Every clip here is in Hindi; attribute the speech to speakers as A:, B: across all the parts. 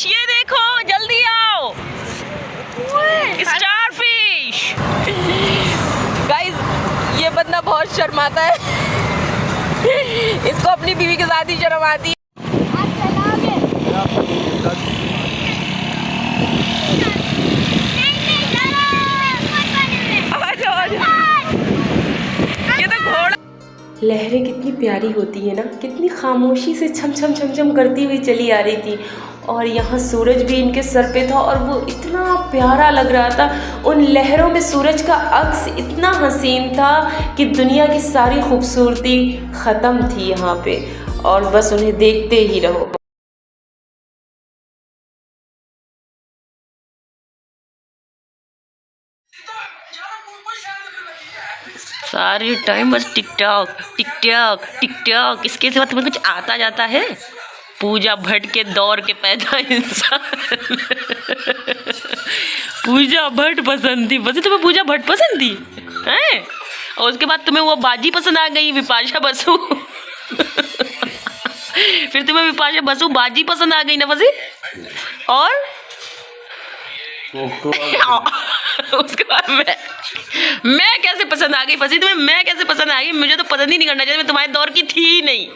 A: फिश, ये देखो, जल्दी आओ। स्टारफिश। गाइस ये बंदा बहुत शर्माता है। इसको अपनी बीवी के साथ ही शर्म आती है।
B: लहरें कितनी प्यारी होती है ना, कितनी खामोशी से छम छम छम छम करती हुई चली आ रही थी। और यहाँ सूरज भी इनके सर पे था और वो इतना प्यारा लग रहा था। उन लहरों में सूरज का अक्स इतना हसीन था कि दुनिया की सारी खूबसूरती ख़त्म थी यहाँ पे, और बस उन्हें देखते ही रहो।
A: सारे टाइम बस टिकटॉक टिकटॉक टिकटॉक, इसके सिवा तुम्हें कुछ आता जाता है? पूजा भट्ट के दौर के पैदा इंसान। पूजा भट्ट पसंद थी, बस तुम्हें पूजा भट्ट पसंद थी हैं? और उसके बाद तुम्हें वो बाजी पसंद आ गई, विपाशा बसु। फिर तुम्हें विपाशा बसु बाजी पसंद आ गई ना फसी, और उसके बाद मैं कैसे पसंद आ गई फसी तुम्हें? मैं कैसे पसंद आ गई? मुझे तो पसंद ही नहीं करना चाहिए, मैं तुम्हारे दौर की थी ही नहीं।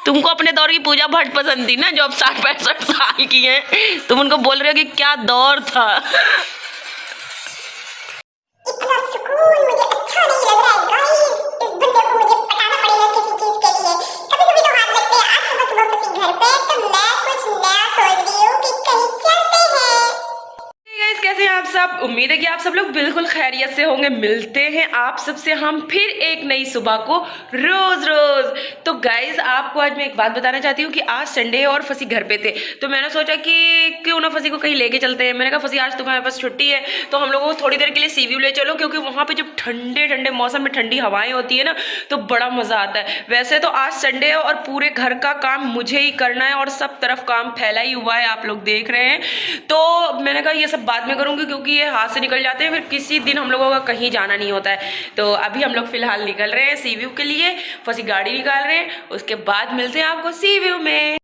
A: तुमको अपने दौर की पूजा भट्ट पसंद थी ना, जो अब 60-65 साल की है। तुम उनको बोल रहे हो कि क्या दौर था।
C: इतना सुकून मुझे अच्छा नहीं लग रहा है गाइस। इस बंदे को मुझे पटाना पड़ेगा किसी चीज के लिए। कभी-कभी तो हाथ लगते हैं आज सुबह किसी घर पे, तो मैं कुछ नया सोच रही हूँ कि कहीं चलते हैं।
B: गाइस कैसे हैं आप सब? उम्मीद है कि आप सब लोग बिल्कुल खैरियत से होंगे। मिलते हैं आप सबसे हम फिर एक नई सुबह को रोज रोज। तो गाइस आपको आज मैं एक बात बताना चाहती हूँ कि आज संडे है और फसी घर पे थे, तो मैंने सोचा कि क्यों ना फसी को कहीं लेके चलते हैं। मैंने कहा फसी आज तुम्हारे पास छुट्टी है तो हम लोगों को थोड़ी देर के लिए सी व्यू ले चलो, क्योंकि वहाँ पे जब ठंडे ठंडे मौसम में ठंडी हवाएं होती है ना तो बड़ा मजा आता है। वैसे तो आज संडे है और पूरे घर का काम मुझे ही करना है और सब तरफ काम फैला ही हुआ है, आप लोग देख रहे हैं। तो मैंने कहा ये सब बाद में करूँगी क्योंकि ये हाथ से निकल जाते हैं, फिर किसी दिन हम लोगों का कहीं जाना नहीं होता है। तो अभी हम लोग फिलहाल निकल रहे हैं सी व्यू के लिए, फसी गाड़ी निकाल रहे हैं, उसके बाद मिलते हैं आपको सी व्यू में।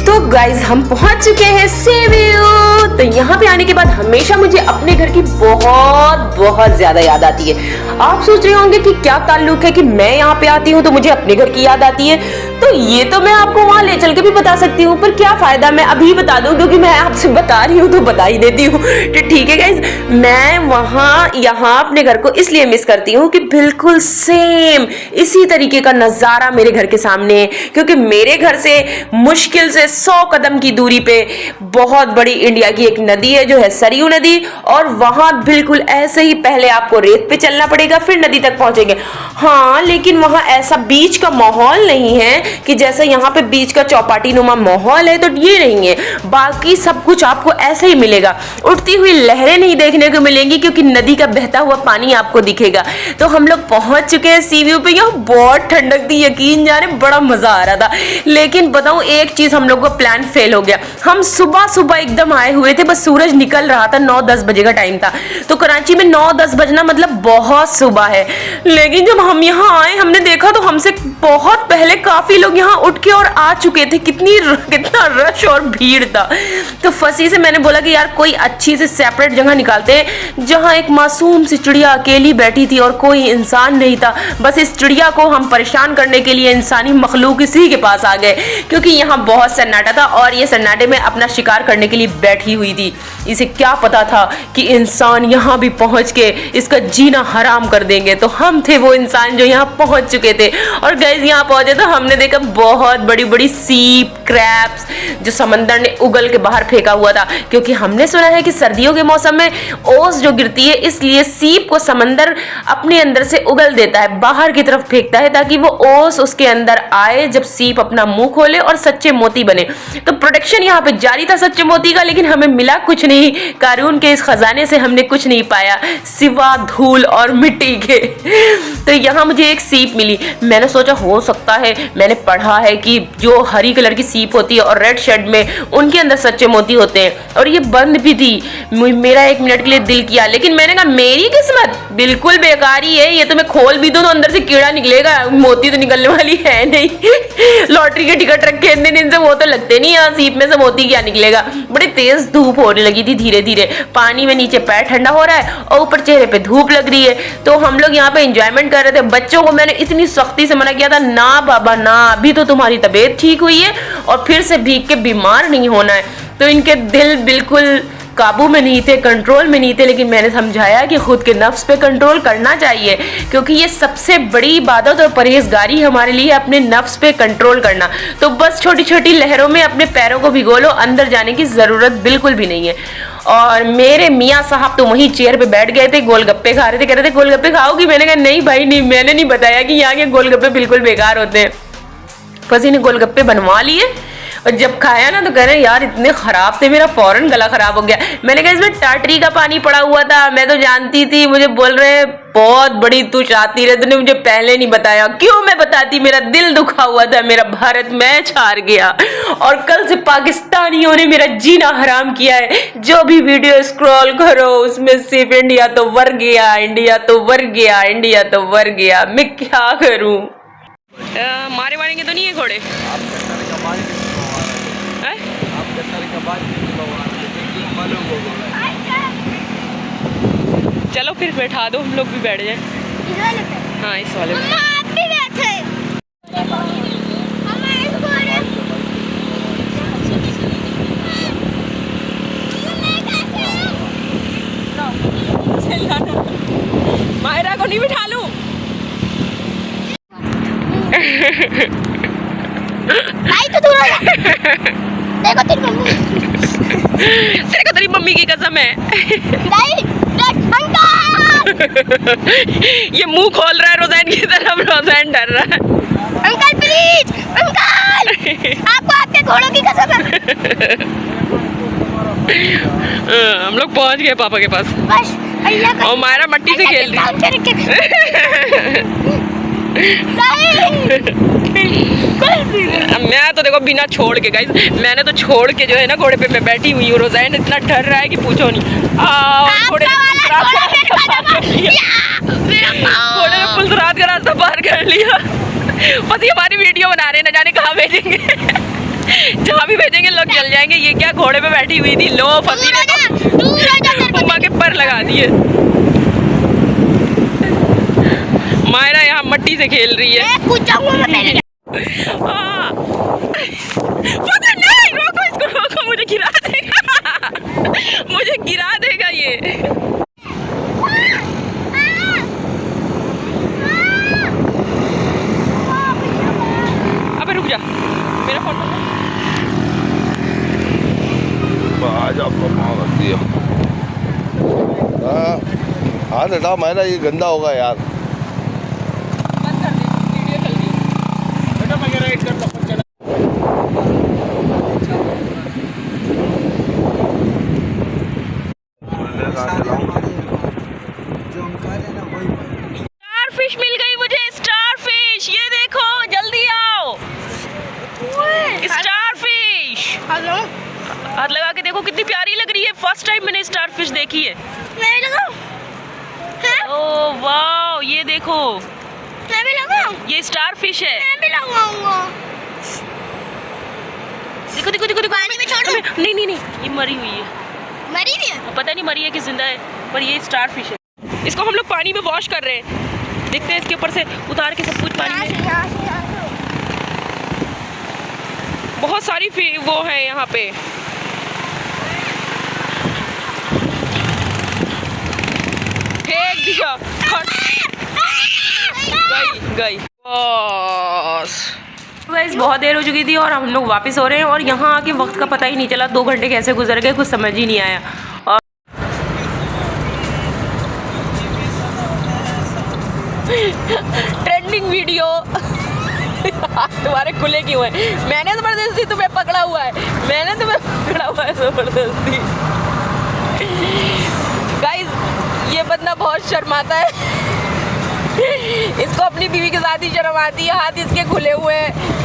B: तो गाइज हम पहुंच चुके हैं सी व्यू। तो यहाँ पे आने के बाद हमेशा मुझे अपने घर की बहुत बहुत ज्यादा याद आती है। आप सोच रहे होंगे कि क्या ताल्लुक है कि मैं यहाँ पे आती हूँ तो मुझे अपने घर की याद आती है। तो ये तो मैं आपको वहां ले चल के भी बता सकती हूँ, पर क्या फायदा, मैं अभी बता दूं क्योंकि मैं आपसे बता रही हूँ तो बता ही देती हूँ। तो ठीक है गाइज, मैं वहां यहाँ अपने घर को इसलिए मिस करती हूँ कि बिल्कुल सेम इसी तरीके का नजारा मेरे घर के सामने है, क्योंकि मेरे घर से मुश्किल से 100 कदम की दूरी पे बहुत बड़ी इंडिया की एक नदी है जो है सरयू नदी, और वहां बिल्कुल ऐसे ही पहले आपको रेत पे चलना पड़ेगा फिर नदी तक पहुंचेंगे। हाँ, लेकिन वहां ऐसा बीच का माहौल नहीं है कि जैसे यहाँ पे बीच का चौपाटी नुमा माहौल है, तो ये नहीं है। बाकी सब कुछ आपको ऐसे ही मिलेगा। उठती हुई लहरें नहीं देखने को मिलेंगी क्योंकि नदी का बहता हुआ पानी आपको दिखेगा। तो हम लोग पहुंच चुके हैं सी व्यू पे। यहाँ बहुत ठंडक थी, यकीन जाने बड़ा मजा आ रहा था। लेकिन बताऊं एक चीज, हम लोग का प्लान फेल हो गया। हम सुबह सुबह एकदम आए हुए थे, बस सूरज निकल रहा था, 9-10 बजे का टाइम था। तो कराची में 9-10 बजना मतलब बहुत सुबह है। लेकिन जब हम यहाँ आए हमने देखा तो हमसे बहुत पहले काफी लोग यहाँ उठ के और आ चुके थे। कितना रश और भीड़ था। तो फसी से मैंने बोला कि यार कोई अच्छी से सेपरेट जगह निकालते हैं जहाँ एक मासूम सी चिड़िया अकेली बैठी थी और कोई इंसान नहीं था। बस इस चिड़िया को हम परेशान करने के लिए इंसानी मखलूक इसी के पास आ गए, क्योंकि यहाँ बहुत सन्नाटा था और ये सन्नाटे में अपना शिकार करने के लिए बैठी हुई थी। इसे क्या पता था कि इंसान यहाँ भी पहुंच के इसका जीना हराम कर देंगे। तो हम थे वो इंसान जो यहाँ पहुंच चुके थे। और गाइस यहाँ पहुंचे तो हमने देखा देखा बहुत बड़ी बड़ी सीप क्रैब्स जो समंदर ने उगल के बाहर फेंका हुआ था, क्योंकि हमने सुना है कि सर्दियों के मौसम में ओस जो गिरती है, इसलिए सीप को समंदर अपने अंदर से उगल देता है, बाहर की तरफ फेंकता है ताकि वो ओस उसके अंदर आए जब सीप अपना मुंह खोले और सच्चे मोती बने। तो प्रोटेक्शन यहाँ पे जारी था सच्चे मोती का, लेकिन हमें मिला कुछ नहीं। कारून के इस खजाने से हमने कुछ नहीं पाया सिवा धूल और मिट्टी के। तो यहाँ मुझे एक सीप मिली। मैंने सोचा हो सकता है, मैंने पढ़ा है कि जो हरी कलर की सीप होती है और रेड शेड में, उनके अंदर सच्चे मोती होते हैं, और ये बंद भी थी। मेरा 1 मिनट के लिए दिल किया, लेकिन मैंने कहा मेरी किस्मत बिल्कुल बेकार ही है, ये तो मैं खोल भी दूं तो अंदर से कीड़ा निकलेगा, मोती तो निकलने वाली है नहीं। लॉटरी के टिकट रखे इतने दिन से, वो तो लगते नहीं, यहाँ सीप में से मोती क्या निकलेगा। बड़ी तेज धूप होने लगी थी धीरे धीरे, पानी में नीचे पैर ठंडा हो रहा है और ऊपर चेहरे पे धूप लग रही है। तो हम लोग यहाँ पे एंजॉयमेंट कर रहे थे। बच्चों को मैंने इतनी सख्ती से मना किया था, ना बाबा ना, अभी तो तुम्हारी तबीयत ठीक हुई है और फिर से भीग के बीमार नहीं होना है। तो इनके दिल बिल्कुल काबू में नहीं थे, कंट्रोल में नहीं थे, लेकिन मैंने समझाया कि खुद के नफ्स पे कंट्रोल करना चाहिए, क्योंकि ये सबसे बड़ी इबादत और परहेजगारी हमारे लिए अपने नफ्स पे कंट्रोल करना। तो बस छोटी छोटी लहरों में अपने पैरों को भिगो लो, अंदर जाने की जरूरत बिल्कुल भी नहीं है। और मेरे मियाँ साहब तो वहीं चेयर पे बैठ गए थे, गोलगप्पे खा रहे थे, कह रहे थे गोलगप्पे खाओगी? मैंने कहा नहीं भाई नहीं, मैंने नहीं बताया कि यहाँ के गोलगप्पे बिल्कुल बेकार होते हैं। फसी ने गोलगप्पे बनवा लिए और जब खाया ना तो कह रहे यार इतने खराब थे, मेरा फौरन गला खराब हो गया। मैंने कहा इसमें टाटरी का पानी पड़ा हुआ था, मैं तो जानती थी। मुझे बोल रहे बहुत बड़ी तू चाहती रहे, तूने मुझे पहले नहीं बताया। क्यों मैं बताती, मेरा दिल दुखा हुआ था, मेरा भारत मैच हार गया और कल से पाकिस्तानियों ने मेरा जीना हराम किया है। जो भी वीडियो स्क्रॉल करो उसमें सिर्फ इंडिया तो वर गया, इंडिया तो वर गया, इंडिया तो वर गया। मैं क्या करूं? मारे मारेंगे तो नहीं है घोड़े? चलो फिर बैठा दो, हम लोग भी बैठ जाए। हाँ इस वाले में। मायरा को नहीं बिठा लूं?
C: भाई तो दूर हो जा। देखो तेरी मम्मी,
B: तेरे को तेरी मम्मी की कसम है।
C: नहीं अंकल,
B: ये मुंह खोल रहा है रोज़ैन की तरफ, रोज़ैन डर रहा है।
C: अंकल प्लीज, अंकल आपको आपके घोड़ों की कसम है।
B: हम लोग पहुंच गए पापा के पास।
C: बस अल्लाह का,
B: और मायरा मट्टी से खेल मैं तो देखो बिना छोड़ के गाइस, मैंने तो छोड़ के जो है ना घोड़े पे मैं बैठी हुई हूँ। रोज़ैन इतना डर रहा है कि पूछो नहीं। घोड़े ने पुलसरात का रास्ता पार कर लिया। बस ये हमारी वीडियो बना रहे हैं, न जाने कहाँ भेजेंगे। जहाँ भी भेजेंगे लोग चल जाएंगे। ये क्या घोड़े पे बैठी हुई थी, लो फसी ने तो मम्मा के पर लगा दिए। मायरा यहाँ मट्टी से खेल रही है। पता नहीं, रोको इसको, रोको, मुझे गिरा देगा। मुझे गिरा देगा ये। अबे रुक जा, मेरा फोन
D: आज आपको मार दिया। हाथ हटाओ मेरा, ये गंदा होगा यार।
B: बंद कर दे, वीडियो चल रही है। बेटा मैं राइट कर लो, चला। स्टारफिश मिल गई मुझे, स्टारफिश। ये देखो, जल्दी आओ। स्टारफिश हाथ लगा के देखो, कितनी प्यारी लग रही है। फर्स्ट टाइम मैंने स्टारफिश देखी है।
C: मैं भी लगाऊं?
B: ओह वाह, ये देखो,
C: मैं भी लगाऊं?
B: ये स्टारफिश है।
C: मैं भी लगाऊंगा।
B: देखो देखो देखो,
C: पानी में छोड़ दूं?
B: नहीं नहीं नहीं, ये मरी हुई है।
C: मरी भी है?
B: पता नहीं मरी है कि जिंदा है, पर ये स्टारफिश है। इसको हम लोग पानी में वॉश कर रहे हैं। देखते हैं इसके ऊपर से उतार के सब कुछ पानी में। बहुत सारी वो है यहाँ पे। फेंक दिया, गई गई। बस गाइस बहुत देर हो चुकी थी और हम लोग वापस हो रहे हैं और यहाँ आके वक्त का पता ही नहीं चला, 2 घंटे कैसे गुजर गए कुछ समझ ही नहीं आया। और ट्रेंडिंग वीडियो तुम्हारे खुले क्यों है? मैंने जबरदस्ती तुम्हें पकड़ा हुआ है, मैंने तुम्हें पकड़ा हुआ है जबरदस्ती। गाइस ये बंदा बहुत शर्माता है, इसको अपनी बीवी के साथ ही शर्म आती है, हाथ इसके खुले हुए हैं।